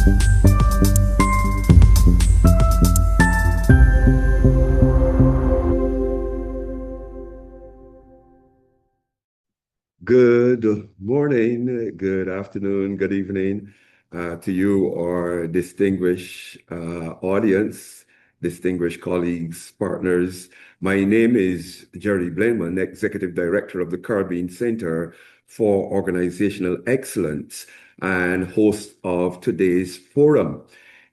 Good morning, good afternoon, good evening to you, our distinguished audience, distinguished colleagues, partners. My name is Jerry Blenman, Executive Director of the Caribbean Center for Organizational Excellence and host of today's forum.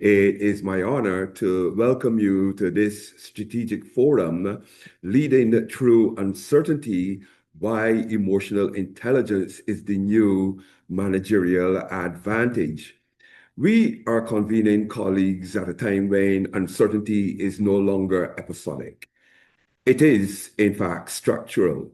It is my honor to welcome you to this strategic forum, Leading Through Uncertainty: Why Emotional Intelligence is the New Managerial Advantage. We are convening colleagues at a time when uncertainty is no longer episodic. It is, in fact, structural,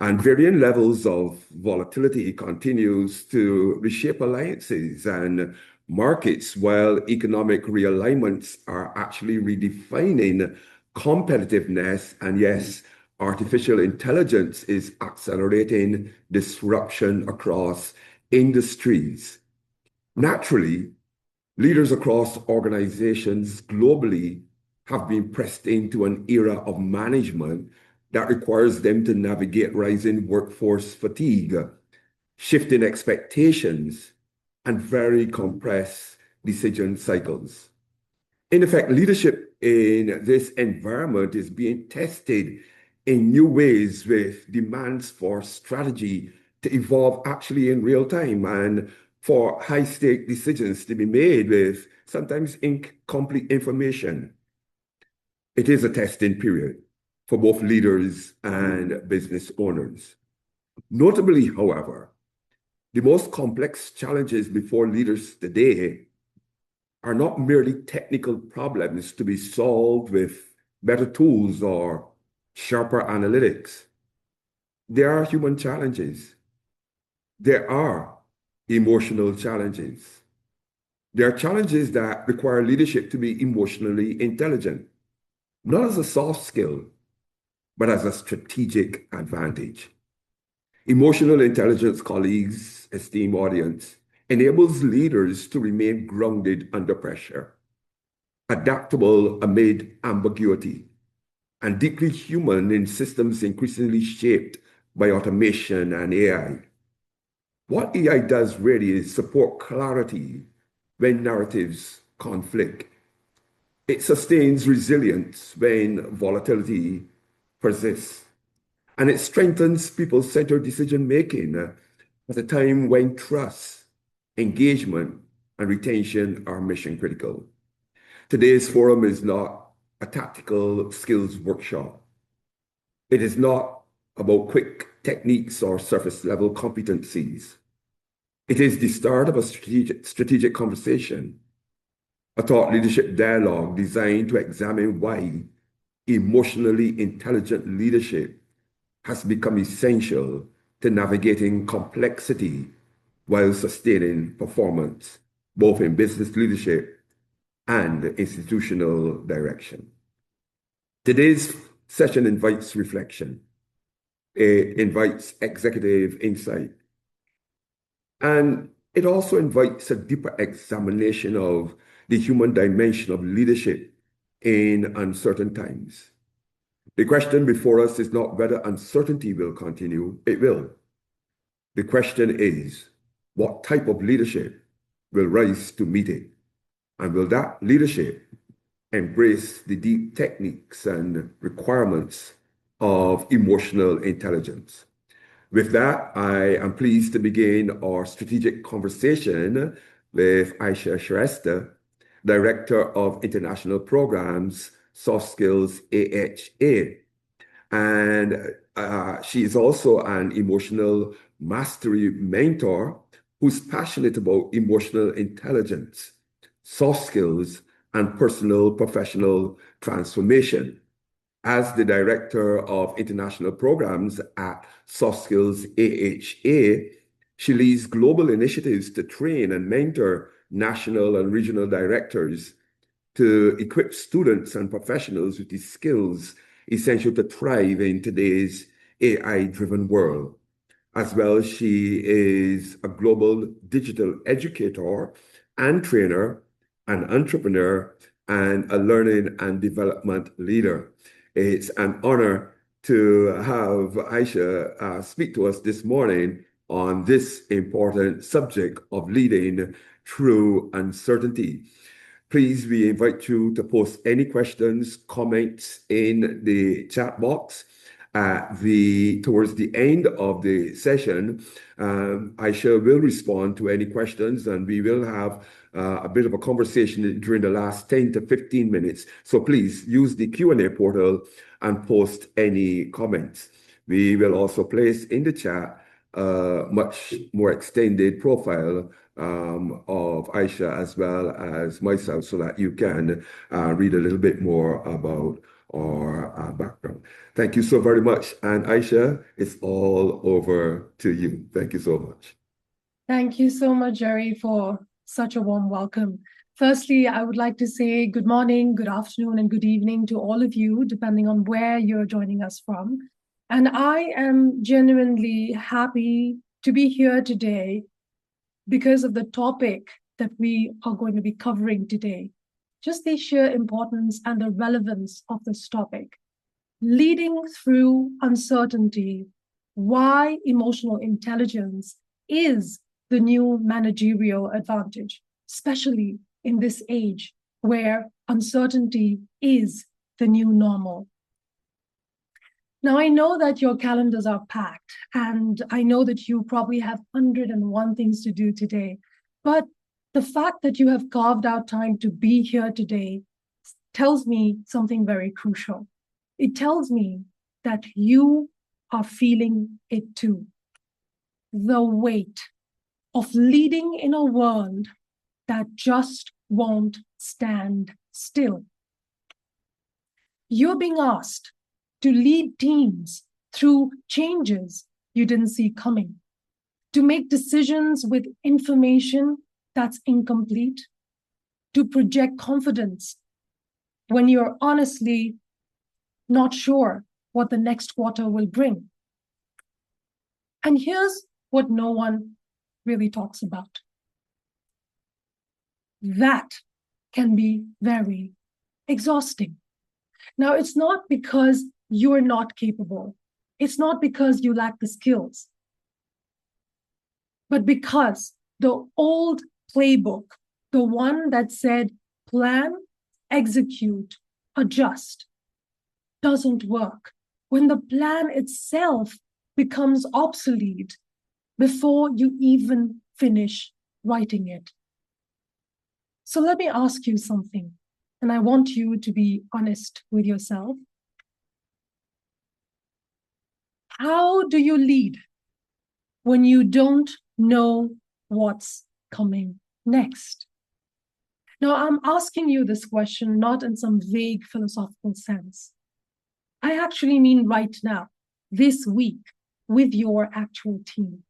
and varying levels of volatility continues to reshape alliances and markets, while economic realignments are actually redefining competitiveness. And yes, artificial intelligence is accelerating disruption across industries. Naturally, leaders across organizations globally have been pressed into an era of management that requires them to navigate rising workforce fatigue, shifting expectations, and very compressed decision cycles. In effect, leadership in this environment is being tested in new ways, with demands for strategy to evolve actually in real time and for high-stake decisions to be made with sometimes incomplete information. It is a testing period for both leaders and business owners. Notably, however, the most complex challenges before leaders today are not merely technical problems to be solved with better tools or sharper analytics. There are human challenges. There are emotional challenges. There are challenges that require leadership to be emotionally intelligent, not as a soft skill, but as a strategic advantage. Emotional intelligence, colleagues, esteemed audience, enables leaders to remain grounded under pressure, adaptable amid ambiguity, and deeply human in systems increasingly shaped by automation and AI. What AI does really is support clarity when narratives conflict. It sustains resilience when volatility persists, and it strengthens people-centered decision-making at a time when trust, engagement, and retention are mission critical. Today's forum is not a tactical skills workshop. It is not about quick techniques or surface-level competencies. It is the start of a strategic conversation, a thought leadership dialogue designed to examine why emotionally intelligent leadership has become essential to navigating complexity while sustaining performance, both in business leadership and institutional direction. Today's session invites reflection. It invites executive insight. And it also invites a deeper examination of the human dimension of leadership in uncertain times. The question before us is not whether uncertainty will continue, it will. The question is, what type of leadership will rise to meet it? And will that leadership embrace the deep techniques and requirements of emotional intelligence? With that, I am pleased to begin our strategic conversation with Aayusha Shrestha, Director of International Programs, Soft Skills AHA. And she is also an emotional mastery mentor who's passionate about emotional intelligence, soft skills, and personal professional transformation. As the Director of International Programs at Soft Skills AHA, she leads global initiatives to train and mentor national and regional directors to equip students and professionals with the skills essential to thrive in today's AI-driven world. As well, she is a global digital educator and trainer, an entrepreneur, and a learning and development leader. It's an honor to have Aayusha speak to us this morning on this important subject of leading through uncertainty. Please, we invite you to post any questions, comments in the chat box. Towards the end of the session, Aayusha will respond to any questions, and we will have a bit of a conversation during the last 10 to 15 minutes. So please use the Q&A portal and post any comments. We will also place in the chat a much more extended profile of Aayusha as well as myself, so that you can read a little bit more about our background. Thank you so very much. And Aayusha, it's all over to you. Thank you so much. Thank you so much, Jerry, for such a warm welcome. Firstly, I would like to say good morning, good afternoon, and good evening to all of you, depending on where you're joining us from. And I am genuinely happy to be here today because of the topic that we are going to be covering today. Just the sheer importance and the relevance of this topic. Leading through uncertainty, why emotional intelligence is the new managerial advantage, especially in this age where uncertainty is the new normal. Now, I know that your calendars are packed, and I know that you probably have 101 things to do today, but the fact that you have carved out time to be here today tells me something very crucial. It tells me that you are feeling it too. The weight of leading in a world that just won't stand still. You're being asked to lead teams through changes you didn't see coming, to make decisions with information that's incomplete, to project confidence when you're honestly not sure what the next quarter will bring. And here's what no one really talks about. That can be very exhausting. Now, it's not because you're not capable. It's not because you lack the skills, but because the old playbook, the one that said plan, execute, adjust, doesn't work when the plan itself becomes obsolete before you even finish writing it. So let me ask you something, and I want you to be honest with yourself. How do you lead when you don't know what's coming next? Now, I'm asking you this question not in some vague philosophical sense. I actually mean right now, this week, with your actual team.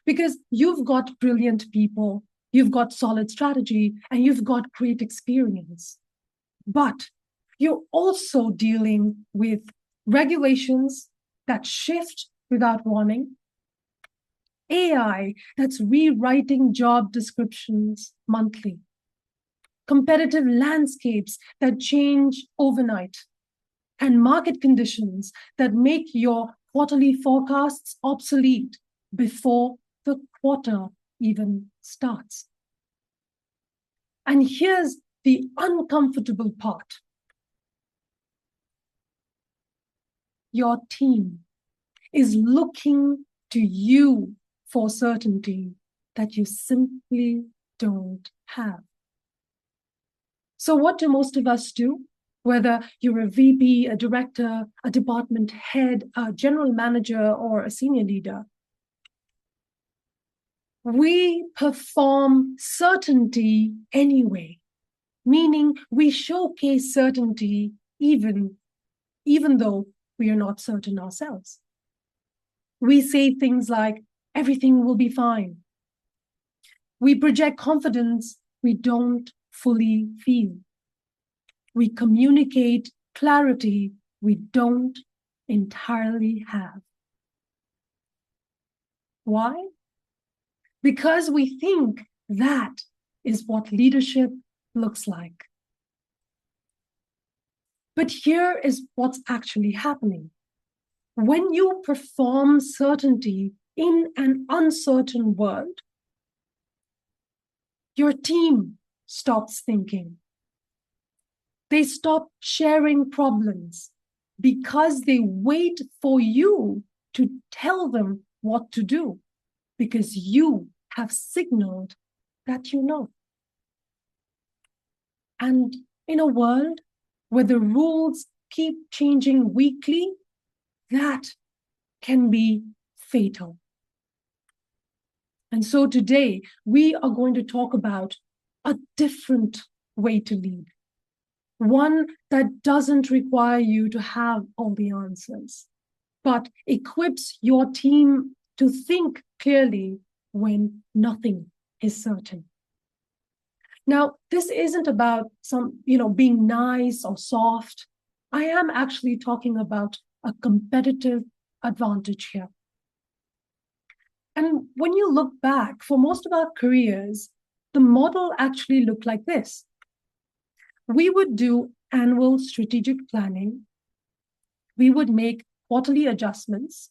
Because you've got brilliant people, you've got solid strategy, and you've got great experience. But you're also dealing with regulations that shift without warning, AI that's rewriting job descriptions monthly, competitive landscapes that change overnight, and market conditions that make your quarterly forecasts obsolete before the quarter even starts. And here's the uncomfortable part. Your team is looking to you for certainty that you simply don't have. So what do most of us do? Whether you're a VP, a director, a department head, a general manager, or a senior leader, we perform certainty anyway, meaning we showcase certainty even though we are not certain ourselves. We say things like, everything will be fine. We project confidence we don't fully feel. We communicate clarity we don't entirely have. Why? Because we think that is what leadership looks like. But here is what's actually happening. When you perform certainty in an uncertain world, your team stops thinking. They stop sharing problems because they wait for you to tell them what to do, because you have signaled that you know. And in a world where the rules keep changing weekly, that can be fatal. And so today, we are going to talk about a different way to lead, one that doesn't require you to have all the answers, but equips your team to think clearly when nothing is certain. Now, this isn't about being nice or soft. I am actually talking about a competitive advantage here. And when you look back, for most of our careers, the model actually looked like this. We would do annual strategic planning, we would make quarterly adjustments,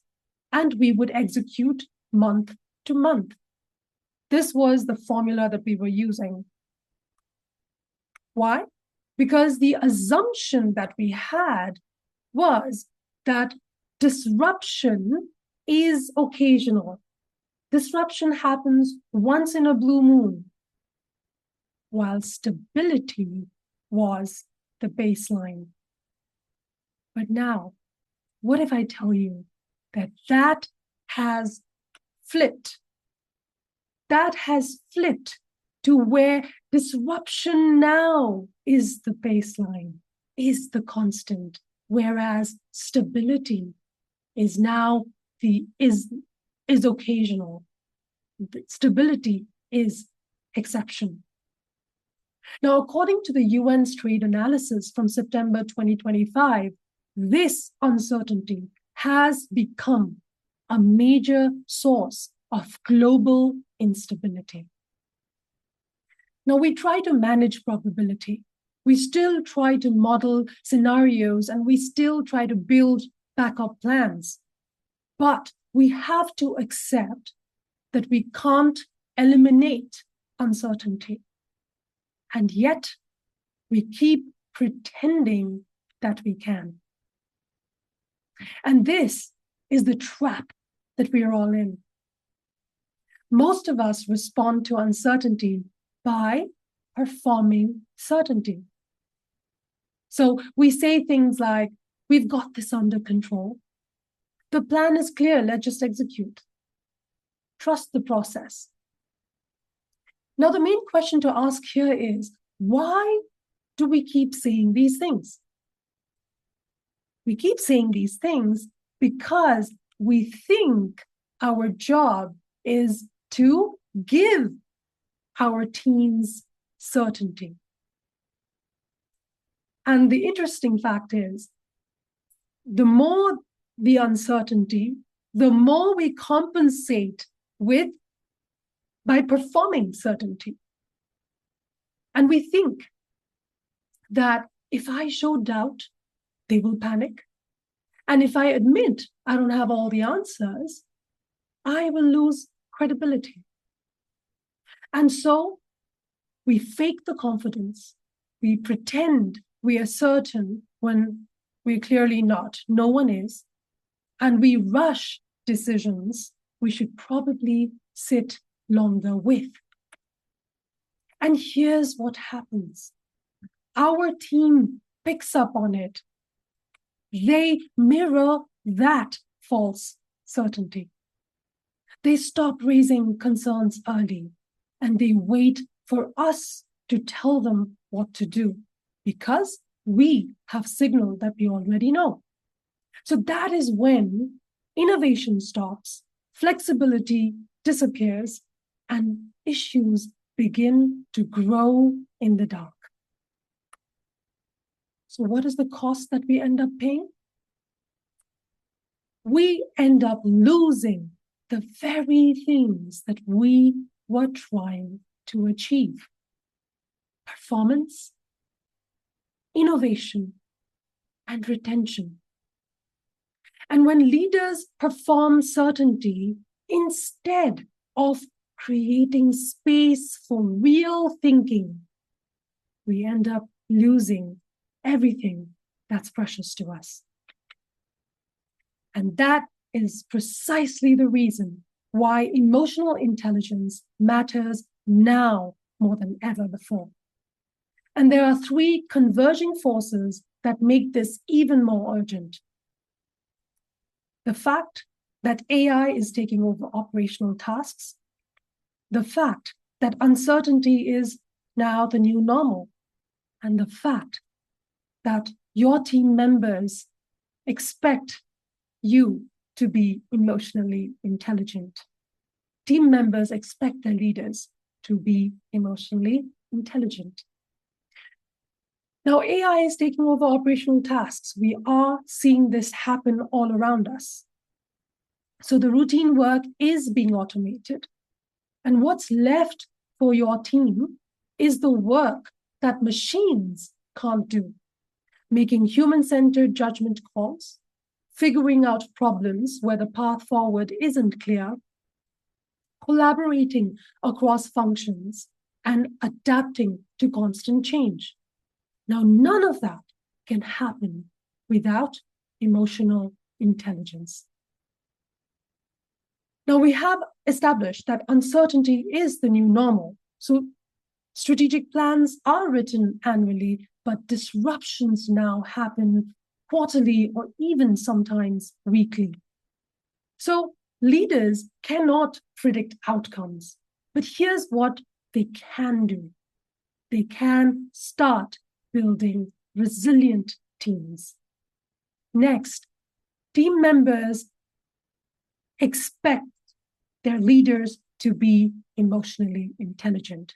and we would execute month to month. This was the formula that we were using. Why? Because the assumption that we had was that disruption is occasional. Disruption happens once in a blue moon, while stability was the baseline. But now, what if I tell you that that has flipped? That has flipped to where disruption now is the baseline, is the constant, whereas stability is now is occasional. Stability is exception. Now, according to the UN's trade analysis from September 2025, this uncertainty has become a major source of global instability. Now, we try to manage probability. We still try to model scenarios, and we still try to build backup plans. But we have to accept that we can't eliminate uncertainty. And yet, we keep pretending that we can. And this is the trap that we are all in. Most of us respond to uncertainty by performing certainty. So we say things like, we've got this under control. The plan is clear, let's just execute. Trust the process. Now, the main question to ask here is, why do we keep saying these things? We keep saying these things because we think our job is to give our teams certainty. And the interesting fact is, the more the uncertainty, the more we compensate by performing certainty. And we think that if I show doubt, they will panic. And if I admit I don't have all the answers, I will lose credibility. And so we fake the confidence. We pretend we are certain when we're clearly not. No one is. And we rush decisions we should probably sit longer with. And here's what happens. Our team picks up on it. They mirror that false certainty. They stop raising concerns early, and they wait for us to tell them what to do, because we have signaled that we already know. So that is when innovation stops, flexibility disappears, and issues begin to grow in the dark. So what is the cost that we end up paying? We end up losing the very things that we were trying to achieve. performance, innovation, and retention. And when leaders perform certainty instead of creating space for real thinking, we end up losing everything that's precious to us. And that is precisely the reason why emotional intelligence matters now more than ever before. And there are three converging forces that make this even more urgent. The fact that AI is taking over operational tasks, the fact that uncertainty is now the new normal, and the fact that your team members expect you to be emotionally intelligent. Team members expect their leaders to be emotionally intelligent. Now, AI is taking over operational tasks. We are seeing this happen all around us. So the routine work is being automated. And what's left for your team is the work that machines can't do, making human-centered judgment calls, figuring out problems where the path forward isn't clear, collaborating across functions, and adapting to constant change. Now, none of that can happen without emotional intelligence. Now, we have established that uncertainty is the new normal. So strategic plans are written annually, but disruptions now happen quarterly or even sometimes weekly. So leaders cannot predict outcomes, but here's what they can do. They can start building resilient teams. Next, team members expect their leaders to be emotionally intelligent.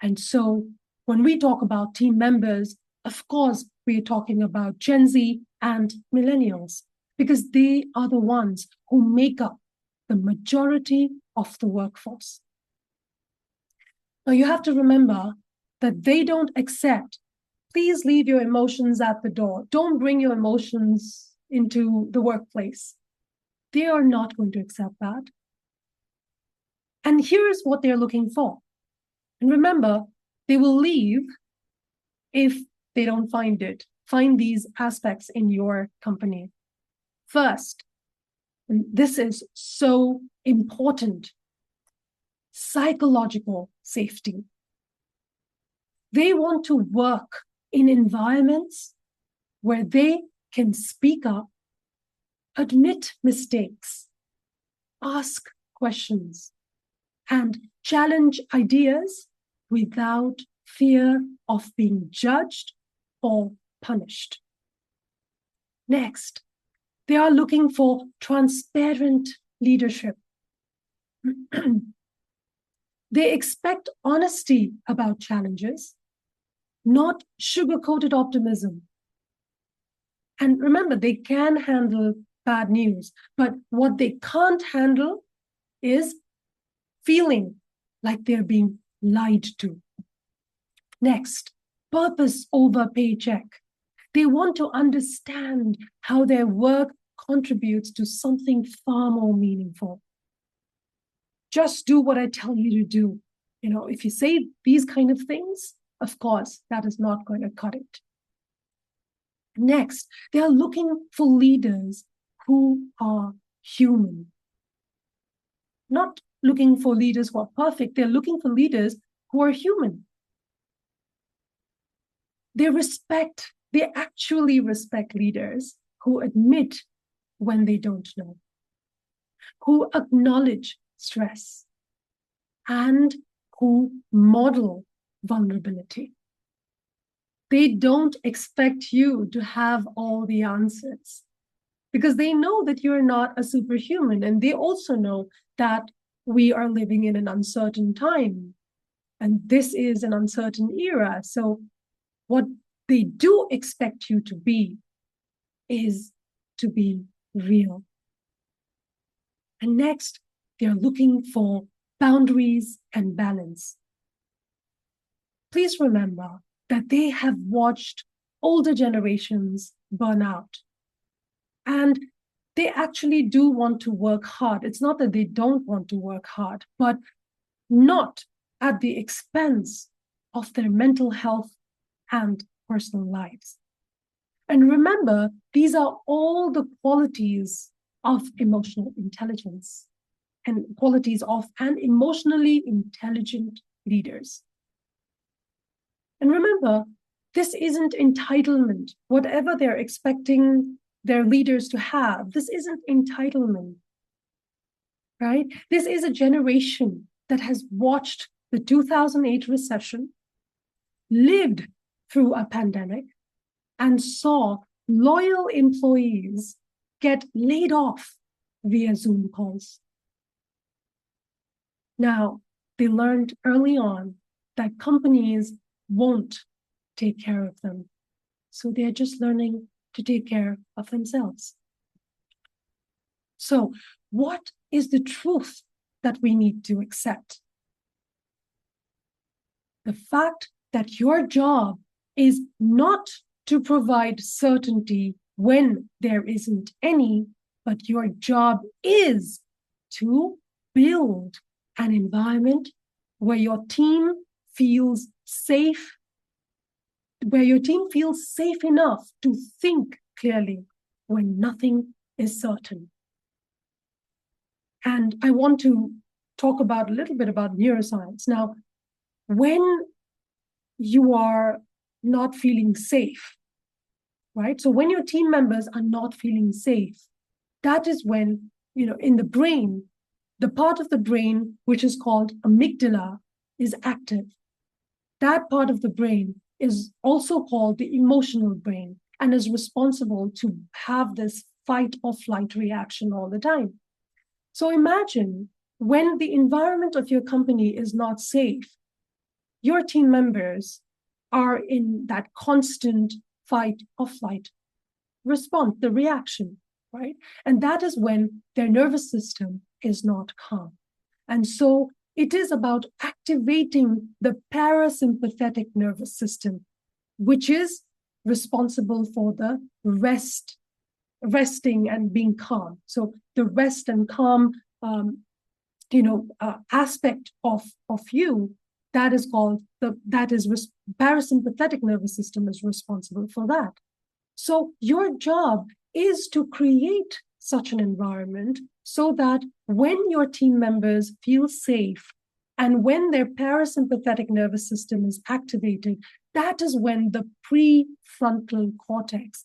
And so when we talk about team members, of course, we're talking about Gen Z and millennials, because they are the ones who make up the majority of the workforce. Now, you have to remember that they don't accept, please leave your emotions at the door. Don't bring your emotions into the workplace. They are not going to accept that. And here's what they're looking for. And remember, they will leave if they don't find these aspects in your company. First, and this is so important, psychological safety. They want to work in environments where they can speak up, admit mistakes, ask questions, and challenge ideas without fear of being judged or punished. Next, they are looking for transparent leadership. They expect honesty about challenges, not sugar-coated optimism. And remember, they can handle bad news, but what they can't handle is feeling like they're being lied to. Next, purpose over paycheck. They want to understand how their work contributes to something far more meaningful. Just do what I tell you to do. You know, if you say these kind of things, of course, that is not going to cut it. Next, they are looking for leaders who are human. Not looking for leaders who are perfect. They're looking for leaders who are human. They actually respect leaders who admit when they don't know, who acknowledge stress, and who model vulnerability. They don't expect you to have all the answers because they know that you're not a superhuman, and they also know that we are living in an uncertain time, and this is an uncertain era. So what they do expect you to be is to be real. And next, they're looking for boundaries and balance. please remember that they have watched older generations burn out. And they actually do want to work hard. It's not that they don't want to work hard, but not at the expense of their mental health and personal lives. And remember, these are all the qualities of emotional intelligence and qualities of an emotionally intelligent leaders. And remember, this isn't entitlement. Whatever they're expecting their leaders to have, this isn't entitlement, right? This is a generation that has watched the 2008 recession, lived through a pandemic, and saw loyal employees get laid off via Zoom calls. Now, they learned early on that companies won't take care of them. So they're just learning to take care of themselves. So what is the truth that we need to accept? The fact that your job is not to provide certainty when there isn't any, but your job is to build an environment where your team feels safe, where your team feels safe enough to think clearly when nothing is certain. And I want to talk about a little bit about neuroscience. Now, when you are not feeling safe, right? So when your team members are not feeling safe, that is when, in the brain, the part of the brain which is called amygdala is active. That part of the brain is also called the emotional brain and is responsible to have this fight or flight reaction all the time. So imagine when the environment of your company is not safe, your team members are in that constant fight or flight response, the reaction, right? And that is when their nervous system is not calm. And so it is about activating the parasympathetic nervous system, which is responsible for the resting and being calm. So the rest and calm, aspect of you, that is called parasympathetic nervous system is responsible for that. So your job is to create such an environment so that when your team members feel safe and when their parasympathetic nervous system is activated, that is when the prefrontal cortex,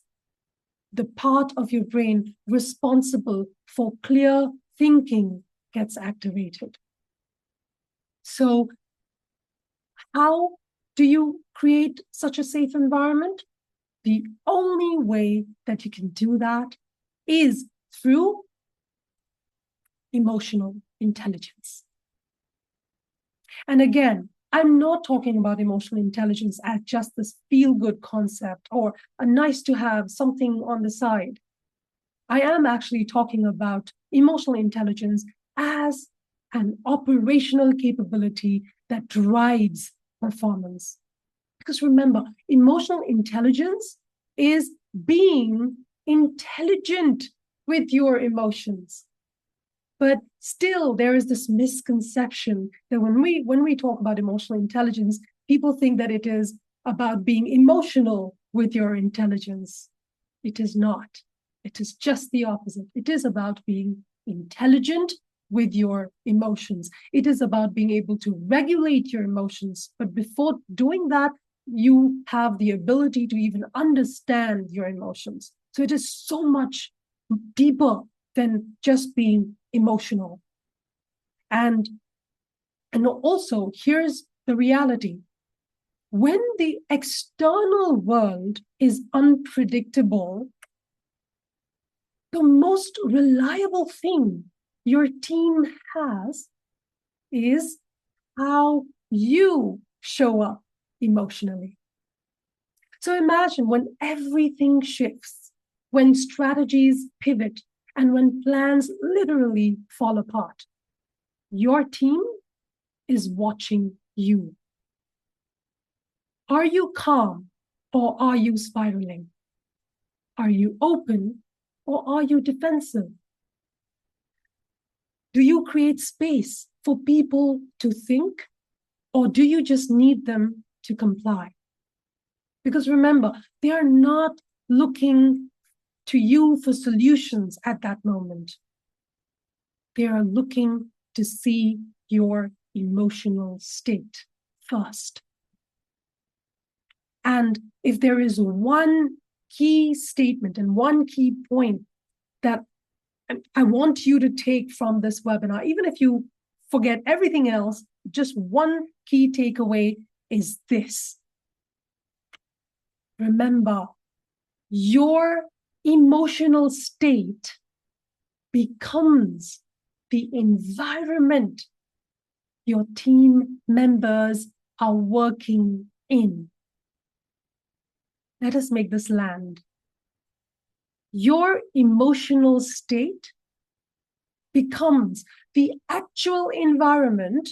the part of your brain responsible for clear thinking, gets activated. So how do you create such a safe environment? The only way that you can do that is through emotional intelligence. And again, I'm not talking about emotional intelligence as just this feel-good concept or a nice to have something on the side. I am actually talking about emotional intelligence as an operational capability that drives performance. Because remember, emotional intelligence is being intelligent with your emotions. But still, there is this misconception that when we talk about emotional intelligence, people think that it is about being emotional with your intelligence. It is not. It is just the opposite. It is about being intelligent with your emotions. It is about being able to regulate your emotions. But before doing that, you have the ability to even understand your emotions. So it is so much deeper than just being emotional. And also, here's the reality. When the external world is unpredictable, the most reliable thing your team has is how you show up emotionally. So imagine when everything shifts, when strategies pivot, and when plans literally fall apart, your team is watching you. Are you calm or are you spiraling? Are you open or are you defensive? Do you create space for people to think, or do you just need them to comply? Because remember, they are not looking to you for solutions at that moment. They are looking to see your emotional state first. And if there is one key statement and one key point that I want you to take from this webinar, even if you forget everything else, just one key takeaway is this. Remember, your emotional state becomes the environment your team members are working in. Let us make this land. Your emotional state becomes the actual environment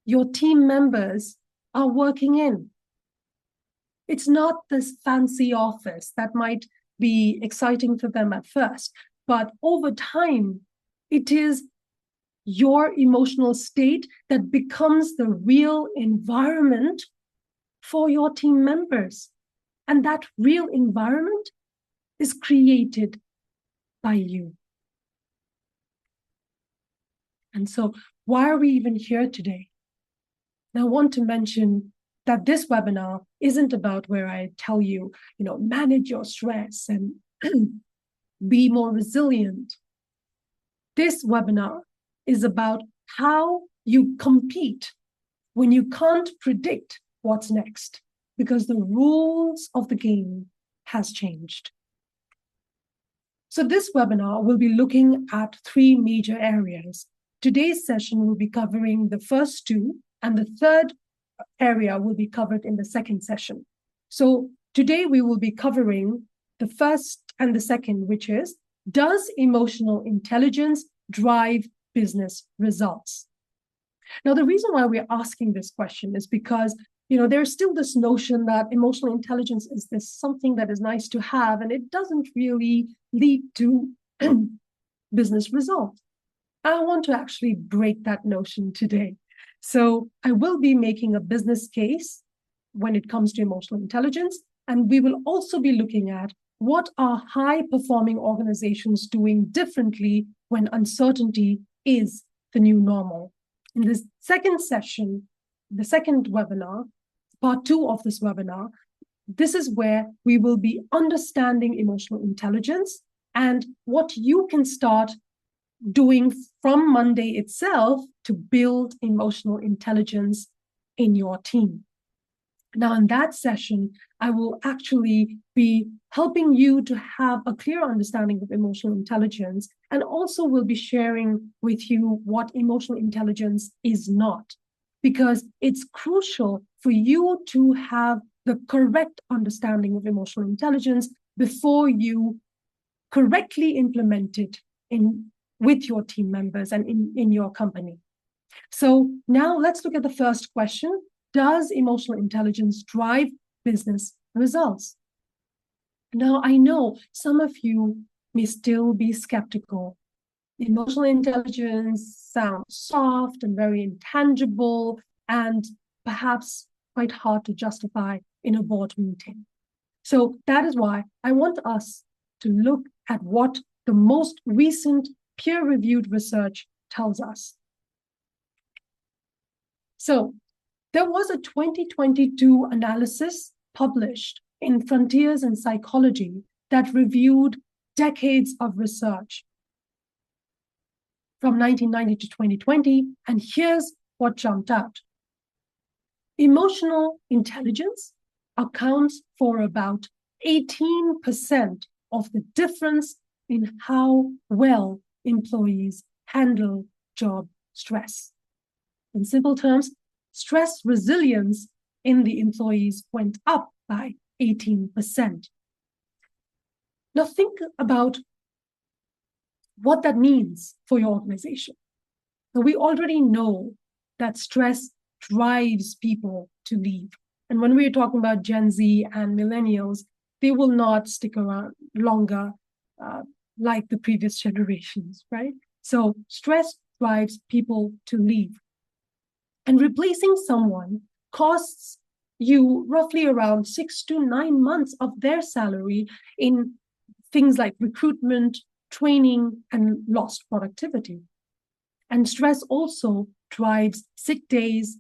your team members are working in. It's not this fancy office that might be exciting for them at first, but over time, it is your emotional state that becomes the real environment for your team members. And that real environment is created by you. And so, why are we even here today? Now, I want to mention that this webinar isn't about where I tell you, manage your stress and be more resilient. This webinar is about how you compete when you can't predict what's next, because the rules of the game has changed. So this webinar will be looking at three major areas. Today's session will be covering the first two, and the third area will be covered in the second session. So today we will be covering the first and the second, which is, does emotional intelligence drive business results? Now, the reason why we're asking this question is because, there's still this notion that emotional intelligence is this something that is nice to have, and it doesn't really lead to business results. I want to actually break that notion today. So I will be making a business case when it comes to emotional intelligence, and we will also be looking at what are high-performing organizations doing differently when uncertainty is the new normal. In this second session, the second webinar, part 2 of this webinar, this is where we will be understanding emotional intelligence and what you can start doing from Monday itself to build emotional intelligence in your team. Now, in that session, I will actually be helping you to have a clear understanding of emotional intelligence, and also will be sharing with you what emotional intelligence is not, because it's crucial for you to have the correct understanding of emotional intelligence before you correctly implement it with your team members and in your company. So now let's look at the first question. Does emotional intelligence drive business results? Now, I know some of you may still be skeptical. Emotional intelligence sounds soft and very intangible, and perhaps quite hard to justify in a board meeting. So that is why I want us to look at what the most recent peer-reviewed research tells us. So there was a 2022 analysis published in Frontiers in Psychology that reviewed decades of research from 1990 to 2020, and here's what jumped out. Emotional intelligence accounts for about 18% of the difference in how well employees handle job stress. In simple terms, stress resilience in the employees went up by 18%. Now think about what that means for your organization. Now, we already know that stress drives people to leave. And when we're talking about Gen Z and millennials, they will not stick around longer like the previous generations, right? So stress drives people to leave. And replacing someone costs you roughly around 6 to 9 months of their salary in things like recruitment, training, and lost productivity. And stress also drives sick days,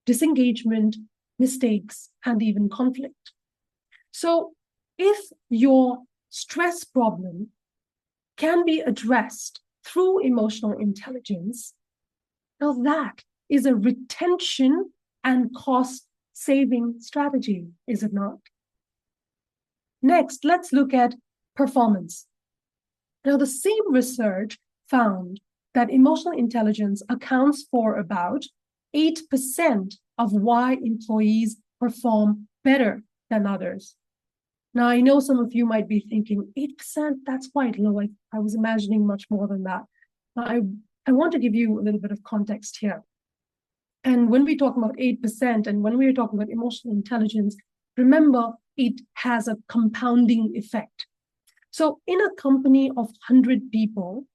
disengagement, mistakes, and even conflict. So if your stress problem can be addressed through emotional intelligence, now that is a retention and cost saving strategy, is it not? Next, let's look at performance. Now, the same research found that emotional intelligence accounts for about 8% of why employees perform better than others. Now, I know some of you might be thinking, 8%, that's quite low. I was imagining much more than that. I want to give you a little bit of context here. And when we talk about 8%, and when we're talking about emotional intelligence, remember, it has a compounding effect. So in a company of 100 people,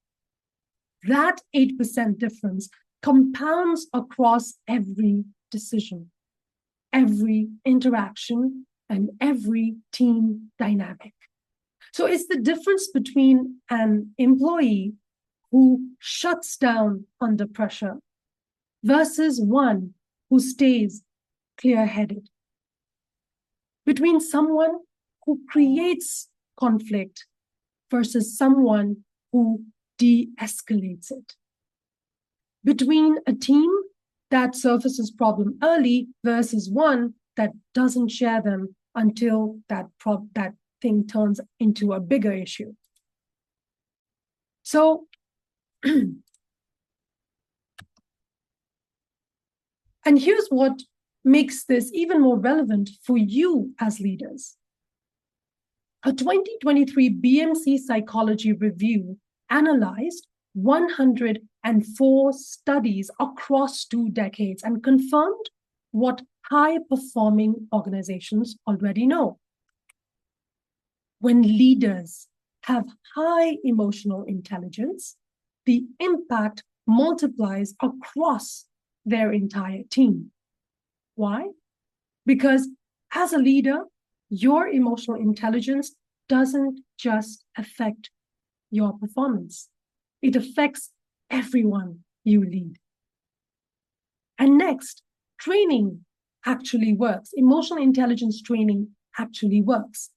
that 8% difference compounds across every decision, every interaction, and every team dynamic. So it's the difference between an employee who shuts down under pressure versus one who stays clear-headed, between someone who creates conflict versus someone who de-escalates it, between a team that surfaces problem early versus one that doesn't share them until that thing turns into a bigger issue. So, and here's what makes this even more relevant for you as leaders. A 2023 BMC Psychology review analyzed 104 studies across 2 decades and confirmed what high-performing organizations already know. When leaders have high emotional intelligence, the impact multiplies across their entire team. Why? Because as a leader, your emotional intelligence doesn't just affect your performance. It affects everyone you lead. And next, training actually works. Emotional intelligence training actually works.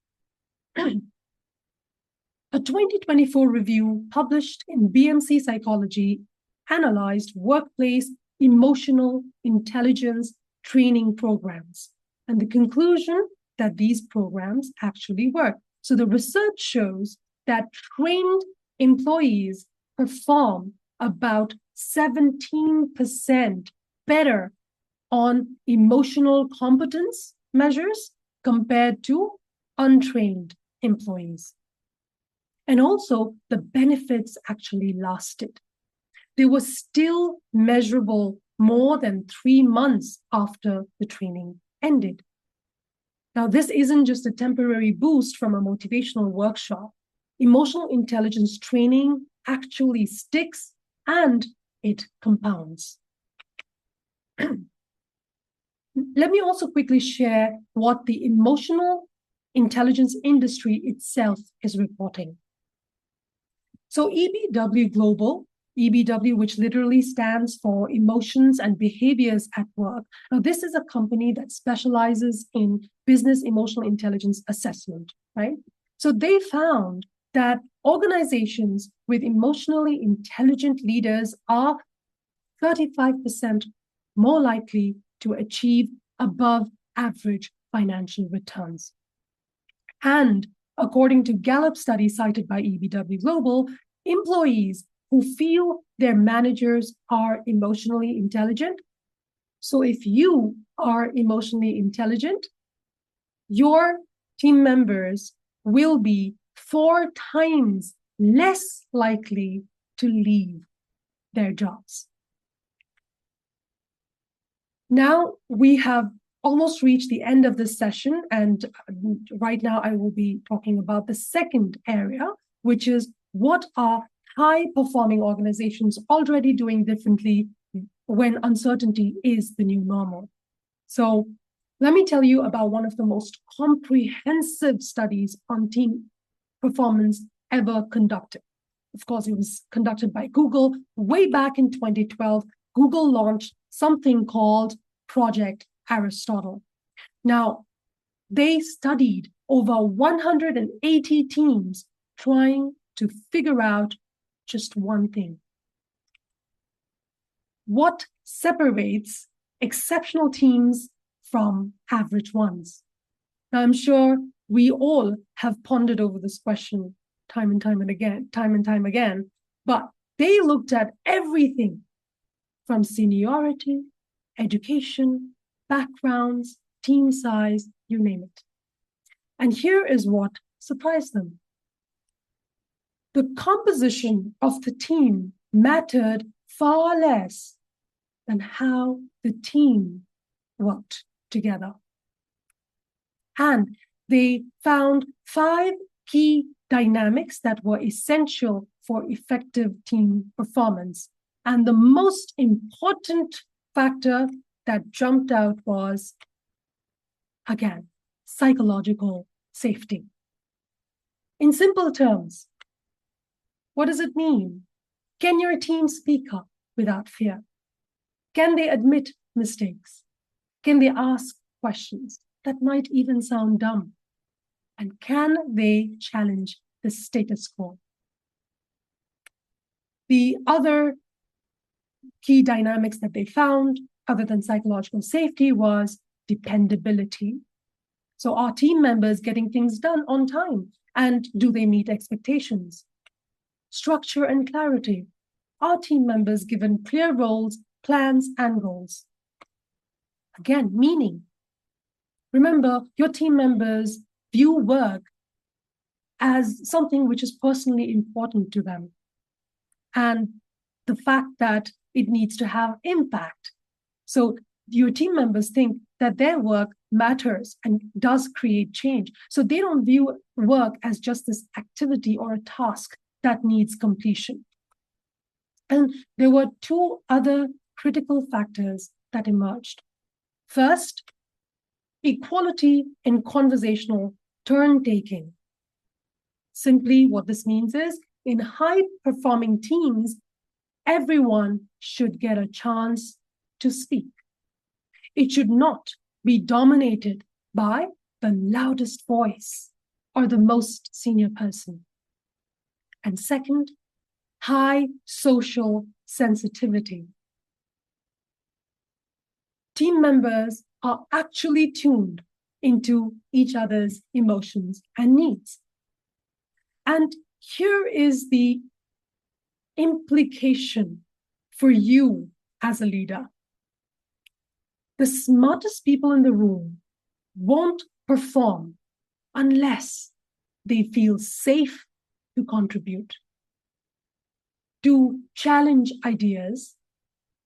A 2024 review published in BMC Psychology analyzed workplace emotional intelligence training programs. And the conclusion that these programs actually work. So the research shows that trained employees perform about 17% better on emotional competence measures compared to untrained employees. And also, the benefits actually lasted. They were still measurable more than 3 months after the training ended. Now, this isn't just a temporary boost from a motivational workshop. Emotional intelligence training actually sticks and it compounds. Let me also quickly share what the emotional intelligence industry itself is reporting. So EBW Global, EBW, which literally stands for Emotions and Behaviors at Work. Now, this is a company that specializes in business emotional intelligence assessment, right? So they found that organizations with emotionally intelligent leaders are 35% more likely to achieve above average financial returns. And according to Gallup study cited by EBW Global, employees who feel their managers are emotionally intelligent. So if you are emotionally intelligent, your team members will be 4 times less likely to leave their jobs. Now, we have almost reached the end of this session, and right now I will be talking about the second area, which is what are high-performing organizations already doing differently when uncertainty is the new normal. So let me tell you about one of the most comprehensive studies on team performance ever conducted. Of course, it was conducted by Google way back in 2012. Google launched something called Project Aristotle. Now, they studied over 180 teams trying to figure out just one thing. What separates exceptional teams from average ones? Now, I'm sure we all have pondered over this question time and time again, but they looked at everything from seniority, education, backgrounds, team size, you name it. And here is what surprised them. The composition of the team mattered far less than how the team worked together. And they found 5 key dynamics that were essential for effective team performance. And the most important factor that jumped out was, again, psychological safety. In simple terms, what does it mean? Can your team speak up without fear? Can they admit mistakes? Can they ask questions that might even sound dumb? And can they challenge the status quo? The other key dynamics that they found, other than psychological safety, was dependability. So are team members getting things done on time? And do they meet expectations? Structure and clarity. Are team members given clear roles, plans, and goals? Again, meaning. Remember, your team members view work as something which is personally important to them. And the fact that it needs to have impact. So your team members think that their work matters and does create change. So they don't view work as just this activity or a task that needs completion. And there were 2 other critical factors that emerged. First, equality in conversational turn-taking. Simply what this means is, in high-performing teams, everyone should get a chance to speak. It should not be dominated by the loudest voice or the most senior person. And second, high social sensitivity. Team members are actually tuned into each other's emotions and needs. And here is the implication for you as a leader. The smartest people in the room won't perform unless they feel safe to contribute, to challenge ideas,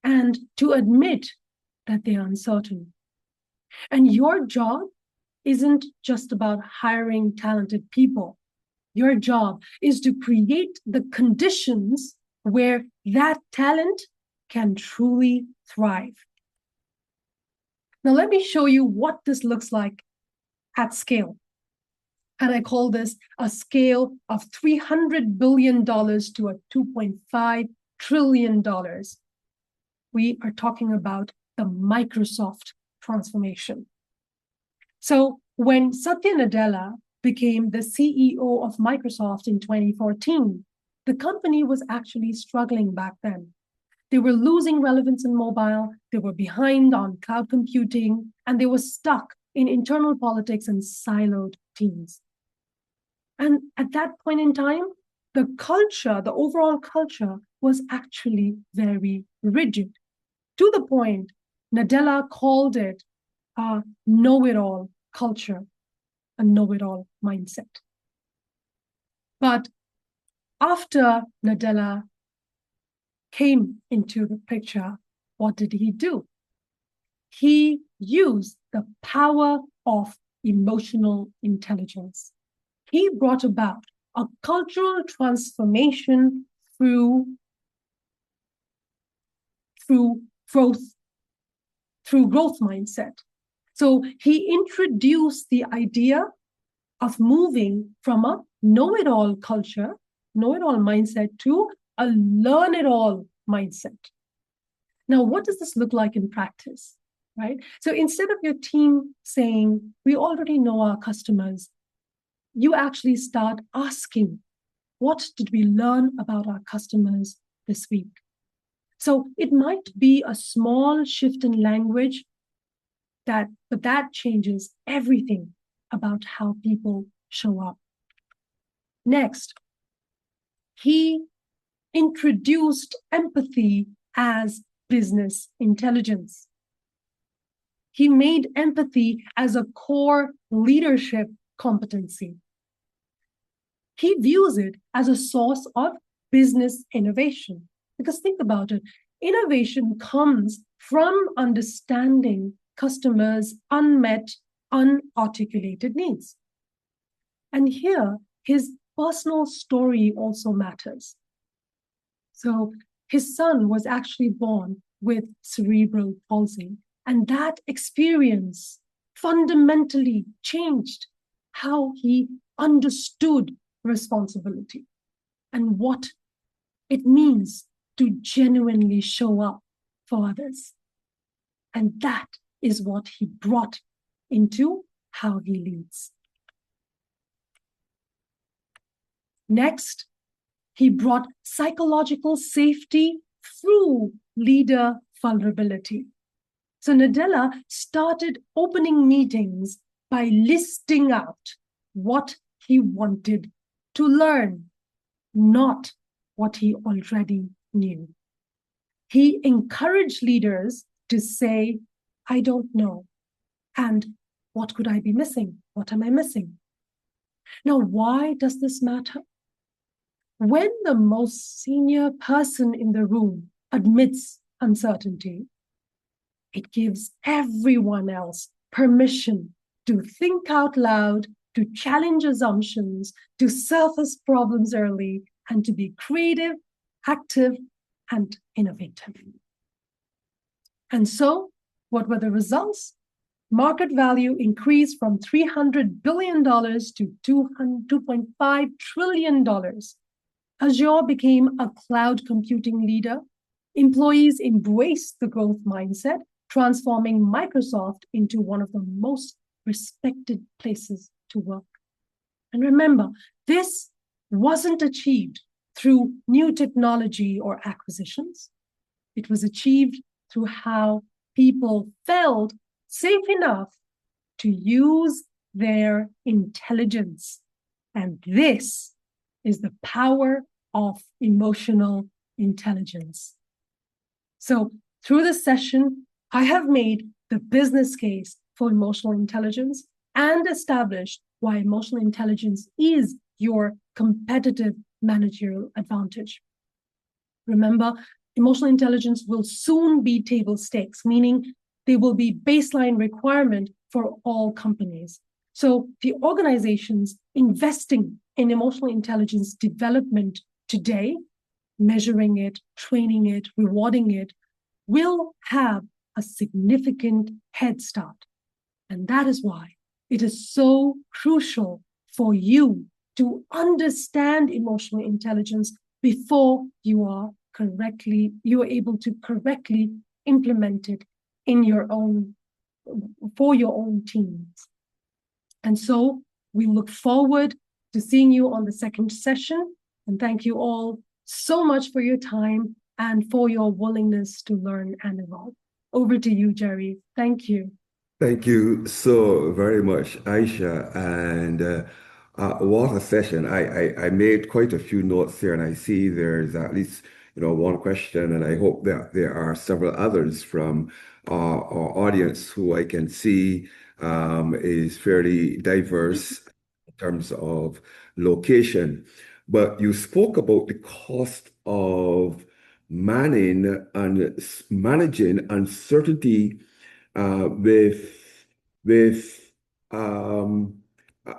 and to admit that they are uncertain. And your job isn't just about hiring talented people. Your job is to create the conditions where that talent can truly thrive. Now, let me show you what this looks like at scale. And I call this a scale of $300 billion to a $2.5 trillion. We are talking about the Microsoft transformation. So when Satya Nadella became the CEO of Microsoft in 2014, the company was actually struggling back then. They were losing relevance in mobile, they were behind on cloud computing, and they were stuck in internal politics and siloed teams. And at that point in time, the culture, the overall culture, was actually very rigid, to the point Nadella called it a know-it-all culture, a know-it-all mindset. But after Nadella came into the picture, what did he do? He use the power of emotional intelligence. He brought about a cultural transformation through growth mindset. So he introduced the idea of moving from a know-it-all culture, know-it-all mindset to a learn-it-all mindset. Now, what does this look like in practice, right? So instead of your team saying, we already know our customers, you actually start asking, what did we learn about our customers this week? So it might be a small shift in language, but that changes everything about how people show up. Next, he introduced empathy as business intelligence. He made empathy as a core leadership competency. He views it as a source of business innovation. Because think about it, innovation comes from understanding customers' unmet, unarticulated needs. And here, his personal story also matters. So his son was actually born with cerebral palsy, and that experience fundamentally changed how he understood responsibility and what it means to genuinely show up for others. And that is what he brought into how he leads. Next, he brought psychological safety through leader vulnerability. So Nadella started opening meetings by listing out what he wanted to learn, not what he already knew. He encouraged leaders to say, I don't know, and what could I be missing? What am I missing? Now, why does this matter? When the most senior person in the room admits uncertainty, it gives everyone else permission to think out loud, to challenge assumptions, to surface problems early, and to be creative, active, and innovative. And so, what were the results? Market value increased from $300 billion to $2.5 trillion. Azure became a cloud computing leader. Employees embraced the growth mindset, transforming Microsoft into one of the most respected places to work. And remember, this wasn't achieved through new technology or acquisitions. It was achieved through how people felt safe enough to use their intelligence. And this is the power of emotional intelligence. So through this session, I have made the business case for emotional intelligence and established why emotional intelligence is your competitive managerial advantage. Remember, emotional intelligence will soon be table stakes, meaning they will be baseline requirement for all companies. So the organizations investing in emotional intelligence development today, measuring it, training it, rewarding it, will have a significant head start. And that is why it is so crucial for you to understand emotional intelligence before you are able to correctly implement it for your own teams. And so we look forward to seeing you on the second session. And thank you all so much for your time and for your willingness to learn and evolve. Over to you, Jerry. Thank you. Thank you so very much, Aisha. And what a session. I made quite a few notes here, and I see there's at least one question, and I hope that there are several others from our audience who I can see is fairly diverse in terms of location. But you spoke about the cost of managing uncertainty with with um,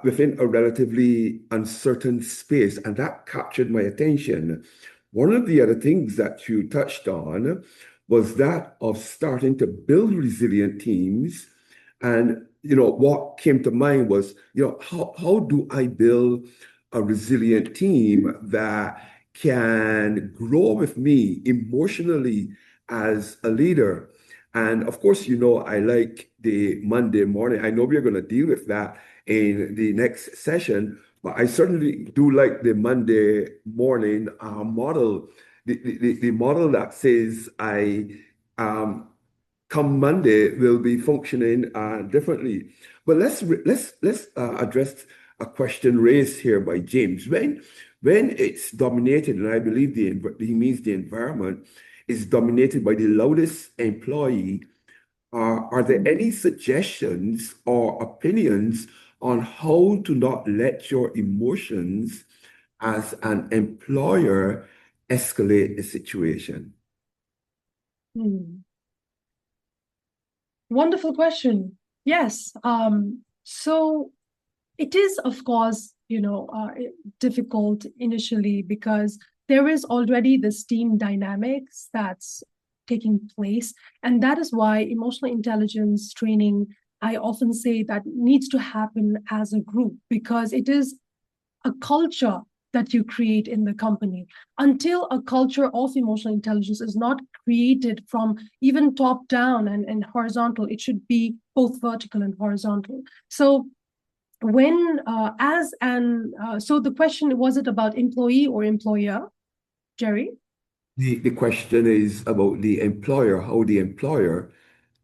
within a relatively uncertain space, and that captured my attention. One of the other things that you touched on was that of starting to build resilient teams. And what came to mind was, how do I build a resilient team that can grow with me emotionally as a leader? And of course, I like the Monday morning. I know we're going to deal with that in the next session, but I certainly do like the Monday morning model, the model that says um, come Monday will be functioning differently. But let's address a question raised here by James. When it's dominated, and I believe he means the environment is dominated by the loudest employee, are there any suggestions or opinions on how to not let your emotions as an employer escalate the situation? Hmm. Wonderful question. Yes. So it is, of course, difficult initially because there is already this team dynamics that's taking place. And that is why emotional intelligence training, I often say that needs to happen as a group because it is a culture that you create in the company. Until a culture of emotional intelligence is not created from even top down and horizontal, it should be both vertical and horizontal. So when so the question, was it about employee or employer, Jerry? The question is about the employer, how the employer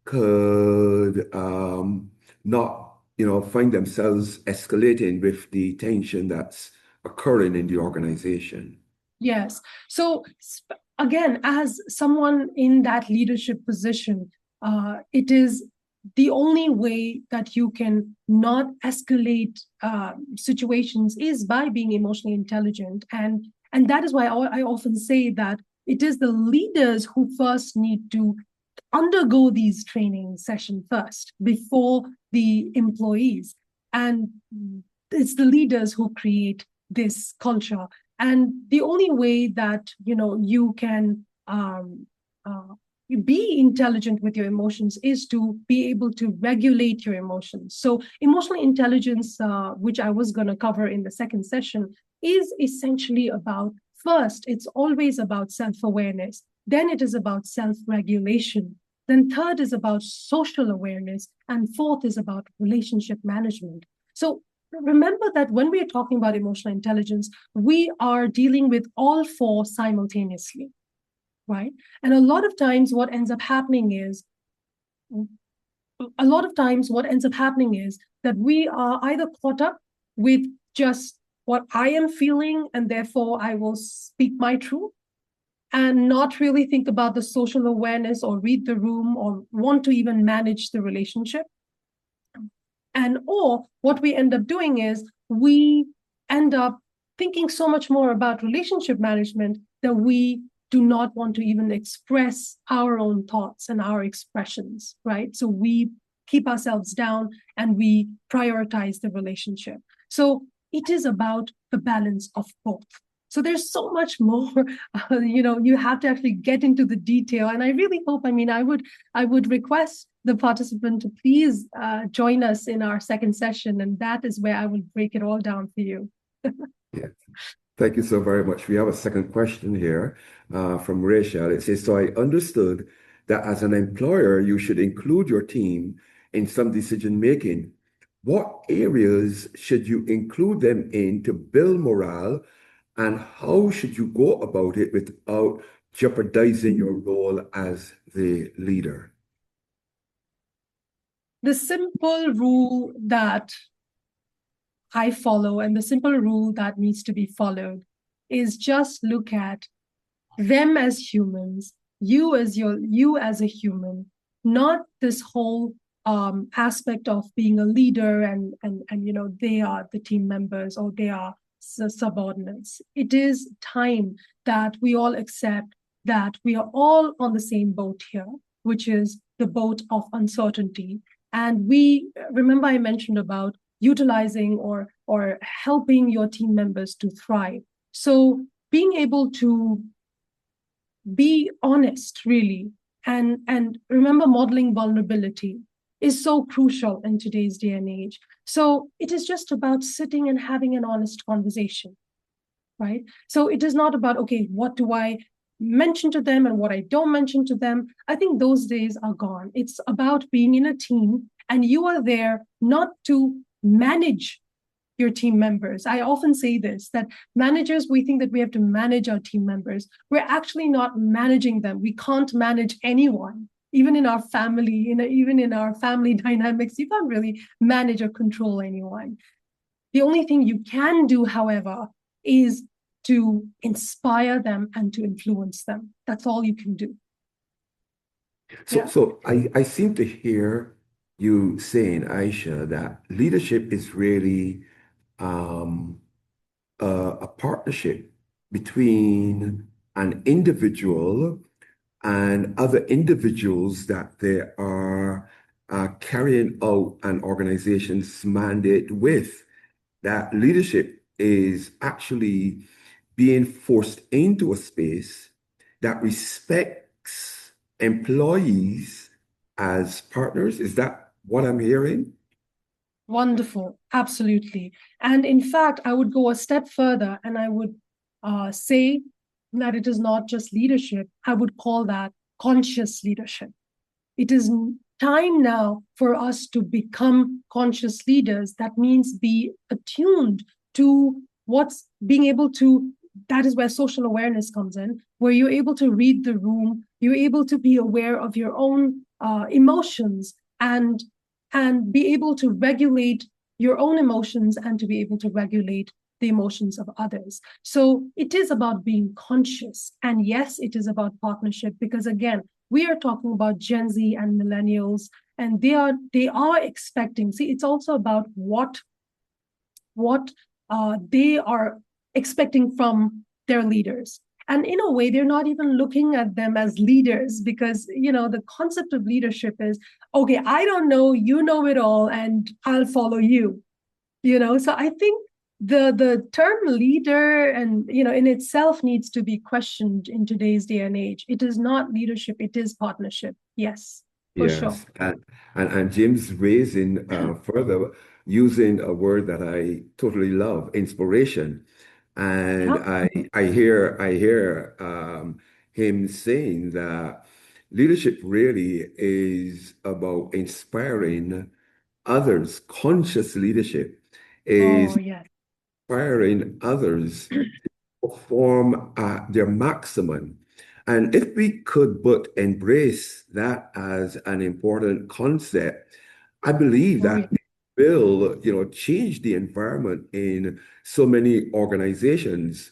could not, find themselves escalating with the tension that's occurring in the organization. Yes. So again, as someone in that leadership position, it is the only way that you can not escalate situations is by being emotionally intelligent, and that is why I often say that it is the leaders who first need to undergo these training sessions first before the employees, and it's the leaders who create this culture. And the only way that you can be intelligent with your emotions is to be able to regulate your emotions. So emotional intelligence, which I was going to cover in the second session, is essentially about, first, it's always about self-awareness, then it is about self-regulation, then third is about social awareness, and fourth is about relationship management. So remember that when we are talking about emotional intelligence, we are dealing with all four simultaneously, right? And a lot of times what ends up happening is that we are either caught up with just what I am feeling, and therefore I will speak my truth, and not really think about the social awareness or read the room or want to even manage the relationship. And or what we end up doing is we end up thinking so much more about relationship management that we do not want to even express our own thoughts and our expressions, right? So we keep ourselves down and we prioritize the relationship. So it is about the balance of both. So there's so much more, you have to actually get into the detail. And I really hope, I would request the participant to please join us in our second session. And that is where I will break it all down for you. Yeah. Thank you so very much. We have a second question here from Rachel. It says, so I understood that as an employer, you should include your team in some decision making. What areas should you include them in to build morale, and how should you go about it without jeopardizing your role as the leader? The simple rule that I follow and the simple rule that needs to be followed is just look at them as humans, you as a human, not this whole aspect of being a leader and they are the team members or they are subordinates. It is time that we all accept that we are all on the same boat here, which is the boat of uncertainty. And we remember I mentioned about utilizing or helping your team members to thrive. So being able to be honest, really, and remember modeling vulnerability is so crucial in today's day and age. So it is just about sitting and having an honest conversation, right? So it is not about, okay, what do I mention to them and what I don't mention to them. I think those days are gone. It's about being in a team and you are there not to manage your team members. I often say this, that managers, we think that we have to manage our team members. We're actually not managing them. We can't manage anyone. Even in our family, even in our family dynamics, you can't really manage or control anyone. The only thing you can do, however, is to inspire them and to influence them. That's all you can do. So, Yeah. so I seem to hear you saying, Aisha, that leadership is really um, a partnership between an individual and other individuals that they are carrying out an organization's mandate with. That leadership is actually being forced into a space that respects employees as partners. Is that what I'm hearing? Wonderful. Absolutely. And in fact, I would go a step further and I would say that it is not just leadership. I would call that conscious leadership. It is time now for us to become conscious leaders. That means be attuned to what's being able to, that is where social awareness comes in, where you're able to read the room, you're able to be aware of your own emotions and be able to regulate your own emotions and to be able to regulate the emotions of others. So it is about being conscious. And yes, it is about partnership because again, we are talking about Gen Z and millennials, and they are expecting. See, it's also about what they are expecting from their leaders. And in a way, they're not even looking at them as leaders because, the concept of leadership is, okay, I don't know, you know it all, and I'll follow you. So I think the term leader and in itself needs to be questioned in today's day and age. It is not leadership, it is partnership. Yes, for sure. Yes, and Jim's raising further using a word that I totally love, inspiration. And Yeah. I hear him saying that leadership really is about inspiring others. Conscious leadership Oh is yes. inspiring others perform at their maximum. And if we could but embrace that as an important concept, I believe Oh yeah. that it will, change the environment in so many organizations.